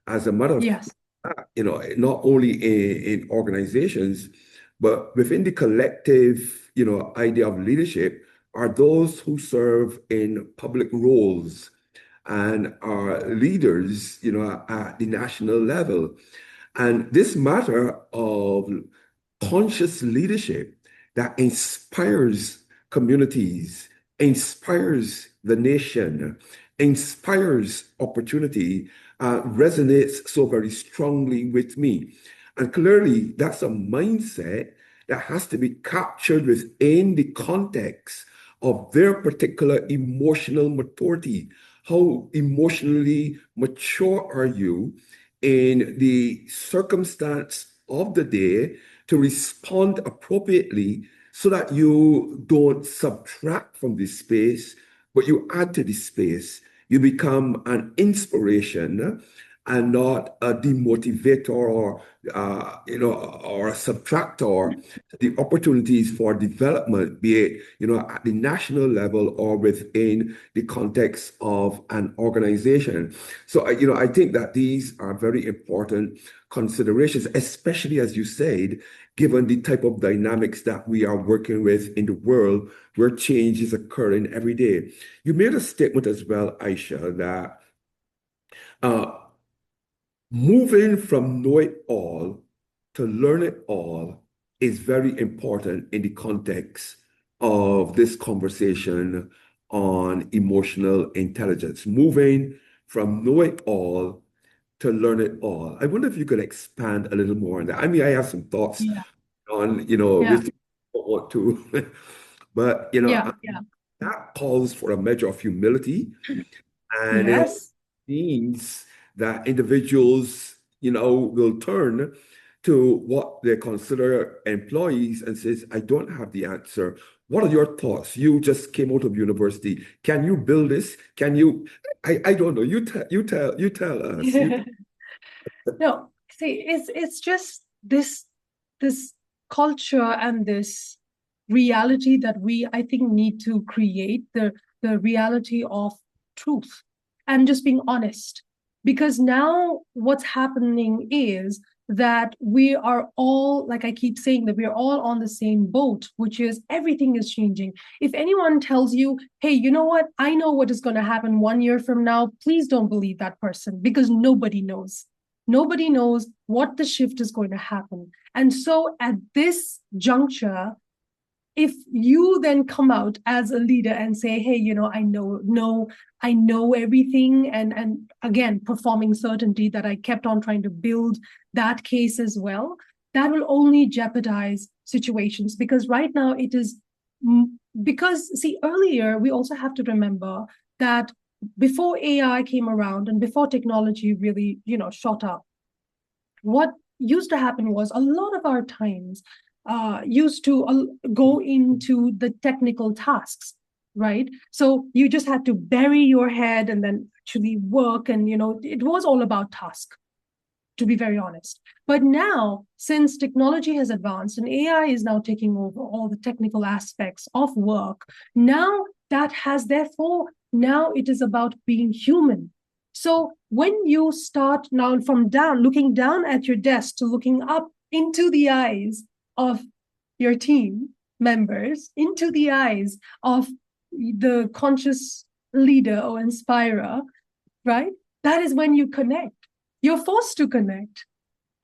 As a matter of Yes. fact, not only in organizations, but within the collective, idea of leadership are those who serve in public roles and our leaders, at the national level. And this matter of conscious leadership that inspires communities, inspires the nation, inspires opportunity, resonates so very strongly with me. And clearly, that's a mindset that has to be captured within the context of their particular emotional maturity. How emotionally mature are you in the circumstance of the day to respond appropriately so that you don't subtract from this space, but you add to this space. You become an inspiration and not a demotivator or a subtractor. The opportunities for development, be it at the national level or within the context of an organization. So I think that these are very important considerations, especially as you said, given the type of dynamics that we are working with in the world where change is occurring every day. You made a statement as well, Aisha, that uh, moving from know it all to learn it all is very important in the context of this conversation on emotional intelligence, moving from know it all to learn it all. I wonder if you could expand a little more on that. I mean, I have some thoughts Yeah. on, Yeah. which I don't want to, but, Yeah. Yeah. that calls for a measure of humility. And it Yes. means that individuals, will turn to what they consider employees and says, I don't have the answer. What are your thoughts? You just came out of university. Can you build this? Can you? I don't know. You tell us. No, see, it's just this culture and this reality that we, I think, need to create the reality of truth and just being honest. Because now what's happening is that we are all, like I keep saying, that we are all on the same boat, which is everything is changing. If anyone tells you, hey, you know what? I know what is going to happen 1 year from now, please don't believe that person, because nobody knows. Nobody knows what the shift is going to happen. And so at this juncture, if you then come out as a leader and say, hey, I know everything, and again, performing certainty that I kept on trying to build that case as well, that will only jeopardize situations. Because right now it is, because see, earlier we also have to remember that before AI came around and before technology really, shot up, what used to happen was a lot of our times used to go into the technical tasks, right? So you just had to bury your head and then actually work. And, it was all about task, to be very honest. But now, since technology has advanced and AI is now taking over all the technical aspects of work, now that has, therefore, now it is about being human. So when you start now from looking down at your desk to looking up into the eyes of your team members, into the eyes of the conscious leader or inspirer, right? That is when you connect. You're forced to connect.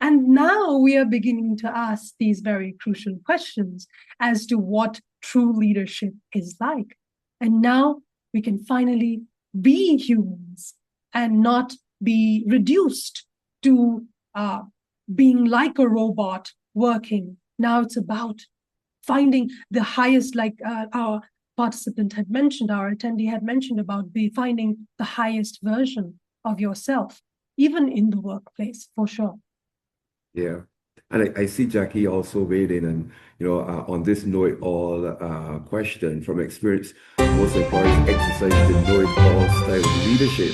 And now we are beginning to ask these very crucial questions as to what true leadership is like. And now we can finally be humans and not be reduced to being like a robot working. Now it's about finding the highest, like our participant had mentioned, our attendee had mentioned, about finding the highest version of yourself, even in the workplace, for sure. Yeah. And I see Jackie also weighed in and, on this know-it-all question from experience. Most employees exercise the know-it-all style of leadership.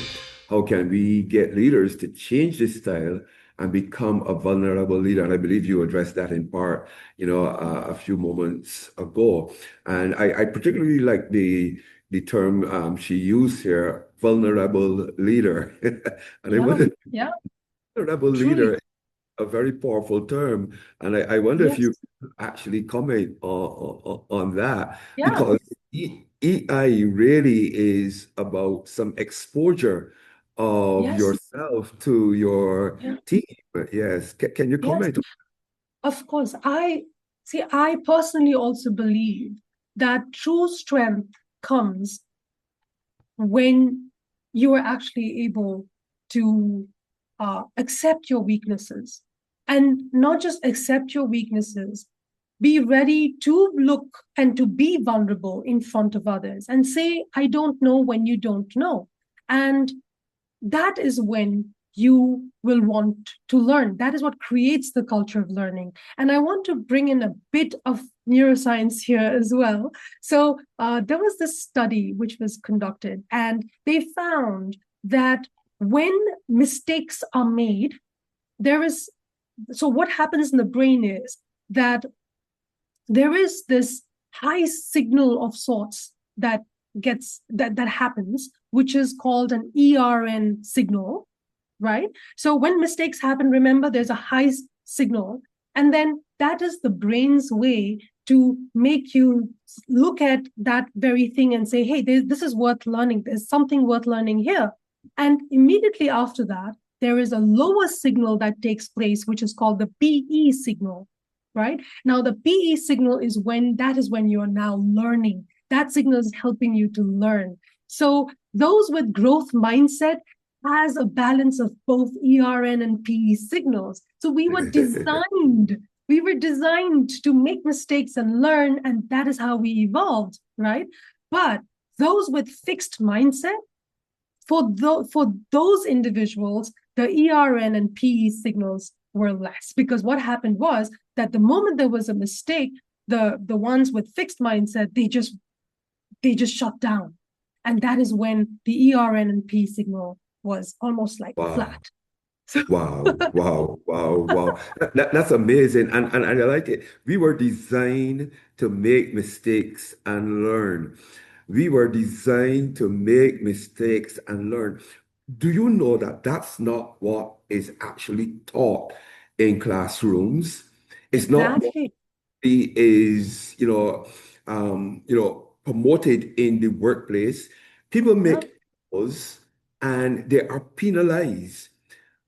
How can we get leaders to change this style and become a vulnerable leader? And I believe you addressed that in part, a few moments ago. And I particularly like the term she used here, vulnerable leader. And I Yeah, wonder, yeah, vulnerable truly. leader, a very powerful term. And I wonder if Yes, you could actually comment on that, yeah, because EI really is about some exposure of yes, yourself to your yeah, team. Yes. Can you yes. comment? Of course, I personally also believe that true strength comes when you are actually able to accept your weaknesses, and not just accept your weaknesses, be ready to look and to be vulnerable in front of others and say, I don't know, when you don't know. And that is when you will want to learn. That is what creates the culture of learning. And I want to bring in a bit of neuroscience here as well. So there was this study which was conducted, and they found that when mistakes are made, there is, so what happens in the brain is that there is this high signal of sorts that happens, which is called an ERN signal, right? So when mistakes happen, remember, there's a high signal, and then that is the brain's way to make you look at that very thing and say, hey, this is worth learning, there's something worth learning here. And immediately after that, there is a lower signal that takes place, which is called the PE signal. right? Now, the PE signal is when you are now learning. That signal is helping you to learn. So those with growth mindset has a balance of both ERN and PE signals. So we were designed to make mistakes and learn, and that is how we evolved, right? But those with fixed mindset, for those individuals, the ERN and PE signals were less, because what happened was that the moment there was a mistake, the ones with fixed mindset, they just shut down. And that is when the ERN and P signal was almost like Wow. flat. So Wow, wow, wow, wow. That's amazing. And I like it. We were designed to make mistakes and learn. We were designed to make mistakes and learn. Do you know that that's not what is actually taught in classrooms? It's not what exactly. is, promoted in the workplace. People Yeah. make errors and they are penalized.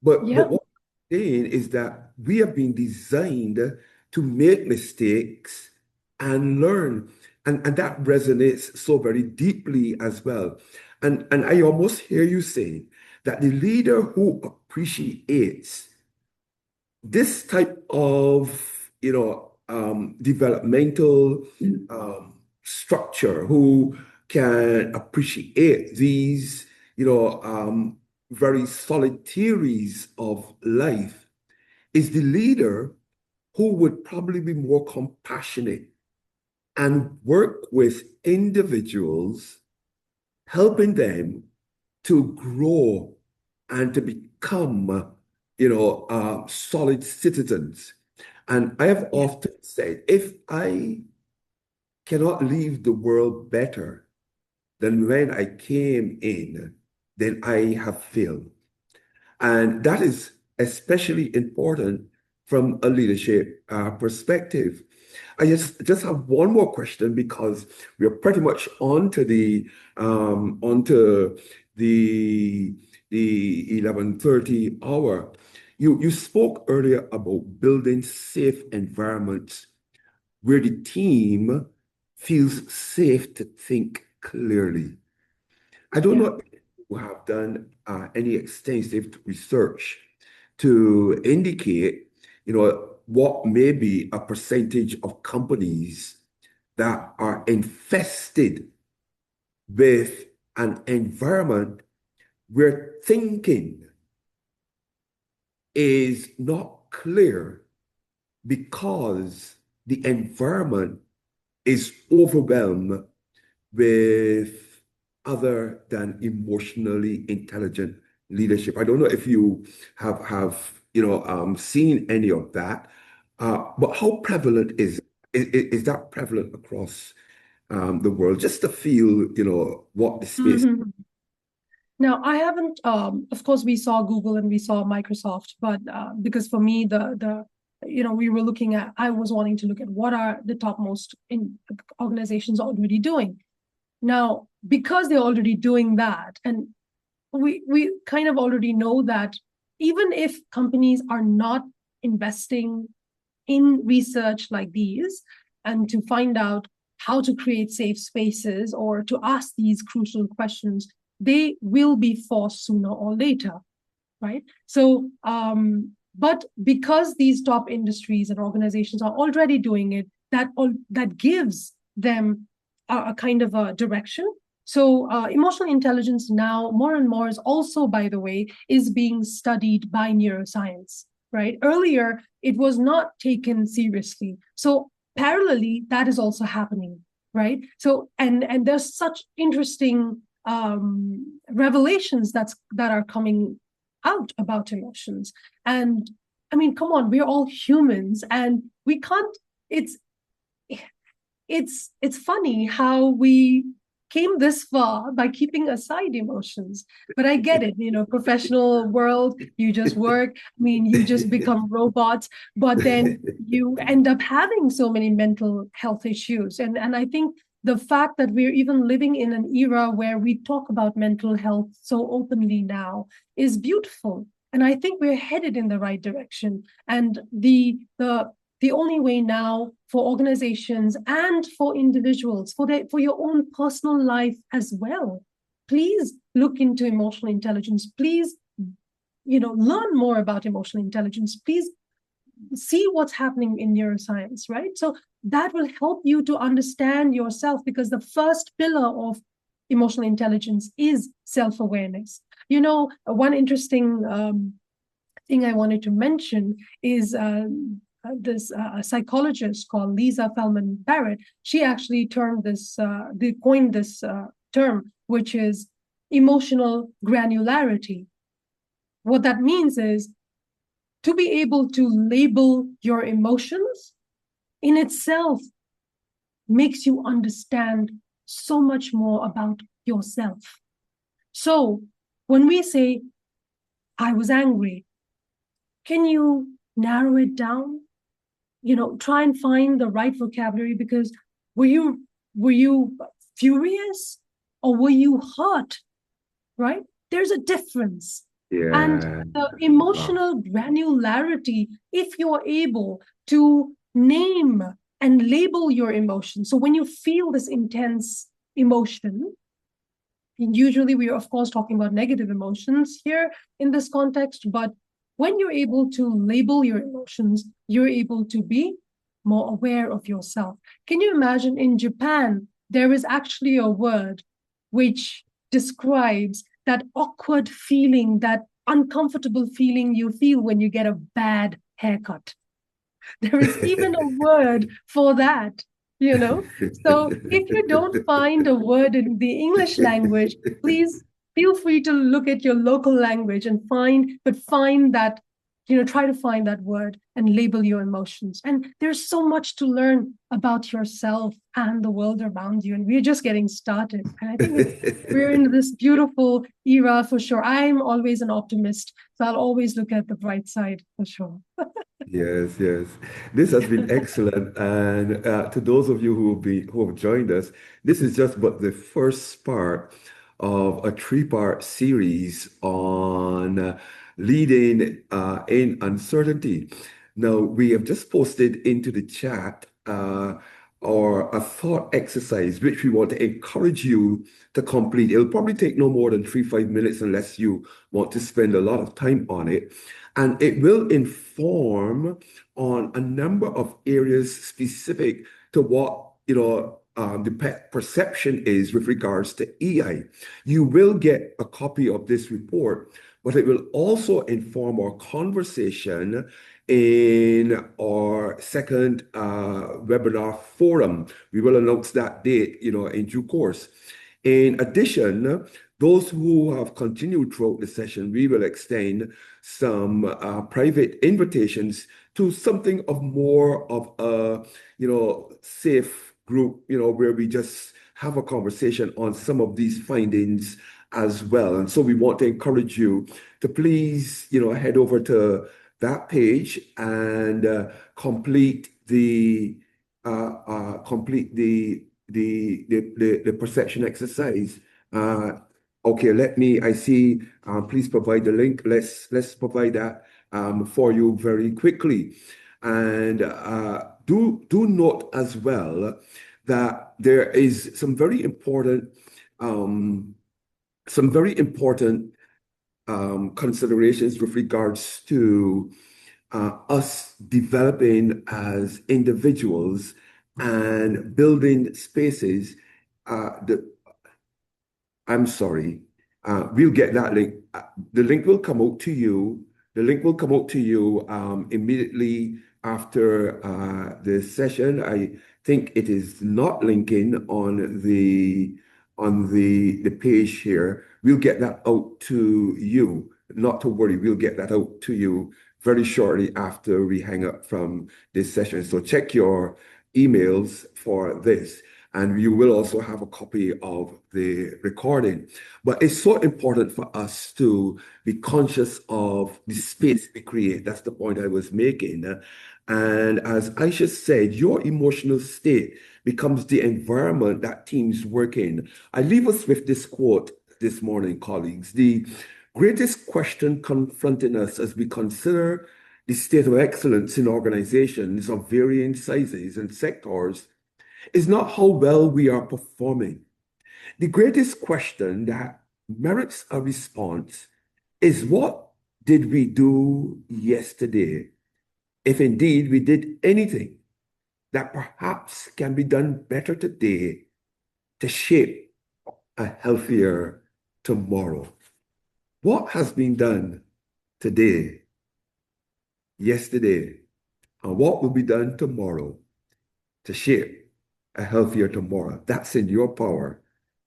But Yeah. what I'm saying is that we have been designed to make mistakes and learn. And that resonates so very deeply as well. And I almost hear you saying that the leader who appreciates this type of, developmental structure, who can appreciate these, very solid theories of life, is the leader who would probably be more compassionate and work with individuals, helping them to grow and to become, solid citizens. And I have Yeah. often said, if I cannot leave the world better than when I came in, then I have failed. And that is especially important from a leadership perspective. I just have one more question, because we are pretty much onto the 11:30 hour. You spoke earlier about building safe environments where the team feels safe to think clearly. I don't Yeah. know if you have done any extensive research to indicate, what may be a percentage of companies that are infested with an environment where thinking is not clear because the environment is overwhelmed with other than emotionally intelligent leadership. I don't know if you have seen any of that, but how prevalent is that prevalent across the world? Just to feel, what the space. Mhm. Now, I haven't, of course, we saw Google and we saw Microsoft, but because for me, we were looking at, I was wanting to look at what are the topmost organizations already doing. Now, because they're already doing that, and we kind of already know that even if companies are not investing in research like these and to find out how to create safe spaces or to ask these crucial questions, they will be forced sooner or later, right? So, but because these top industries and organizations are already doing it, that gives them a kind of a direction. So, emotional intelligence now more and more is also, by the way, is being studied by neuroscience, right? Earlier, it was not taken seriously. So, parallelly, that is also happening, right? So, and there's such interesting revelations that are coming out about emotions. And I mean, come on, we're all humans, and we can't. It's it's funny how we came this far by keeping aside emotions. But I get it, professional world, you just work. I mean, you just become robots, but then you end up having so many mental health issues. And I think the fact that we're even living in an era where we talk about mental health so openly now is beautiful. And I think we're headed in the right direction. And the the only way now for organizations and for individuals, for your own personal life as well. Please look into emotional intelligence. Please, learn more about emotional intelligence. Please see what's happening in neuroscience, right? So that will help you to understand yourself, because the first pillar of emotional intelligence is self-awareness. One interesting thing I wanted to mention is this psychologist called Lisa Feldman Barrett. She actually coined this term, which is emotional granularity. What that means is to be able to label your emotions in itself makes you understand so much more about yourself. So when we say, I was angry, can you narrow it down? Try and find the right vocabulary, because were you furious or were you hurt, right? There's a difference. And Yeah. the Wow. emotional granularity, if you're able to name and label your emotions. So when you feel this intense emotion, usually we are, of course, talking about negative emotions here in this context, but when you're able to label your emotions, you're able to be more aware of yourself. Can you imagine, in Japan, there is actually a word which describes that awkward feeling, that uncomfortable feeling you feel when you get a bad haircut. There is even a word for that, you know? So if you don't find a word in the English language, please feel free to look at your local language and find that, try to find that word and label your emotions. And there's so much to learn about yourself and the world around you. And we're just getting started. And I think we're in this beautiful era for sure. I'm always an optimist, so I'll always look at the bright side for sure. Yes, yes. This has been excellent. And to those of you who have joined us, this is just but the first part of a three-part series on leading in uncertainty. Now, we have just posted into the chat or a thought exercise, which we want to encourage you to complete. It'll probably take no more than 3, 5 minutes unless you want to spend a lot of time on it. And it will inform on a number of areas specific to what, the perception is with regards to EI. You will get a copy of this report, but it will also inform our conversation in our second webinar forum. We will announce that date, in due course. In addition, those who have continued throughout the session, we will extend some private invitations to something of more of a, safe group, where we just have a conversation on some of these findings as well. And so we want to encourage you to please, head over to that page and complete the perception exercise. Okay, I see, please provide the link. Let's provide that for you very quickly. And do note as well that there is some very important um, considerations with regards to us developing as individuals and building spaces. I'm sorry. We'll get that link. The link will come out to you. The link will come out to you immediately after the session. I think it is not linking on the page here. We'll get that out to you. Not to worry, we'll get that out to you very shortly after we hang up from this session. So check your emails for this. And you will also have a copy of the recording. But it's so important for us to be conscious of the space we create. That's the point I was making. And as Aisha said, your emotional state becomes the environment that teams work in. I leave us with this quote this morning, colleagues. The greatest question confronting us as we consider the state of excellence in organizations of varying sizes and sectors is not how well we are performing. The greatest question that merits a response is what did we do yesterday, if indeed we did anything that perhaps can be done better today to shape a healthier tomorrow. What has been done today, yesterday, and what will be done tomorrow to shape a healthier tomorrow? That's in your power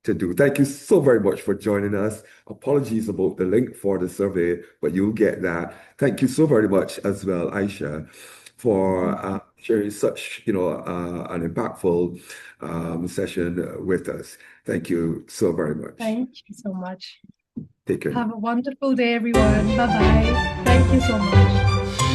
to do. Thank you so very much for joining us. Apologies about the link for the survey, but you'll get that. Thank you so very much as well, Aayusha, for sharing such, an impactful session with us. Thank you so very much. Thank you so much. Take care. Have a wonderful day, everyone. Bye-bye. Thank you so much.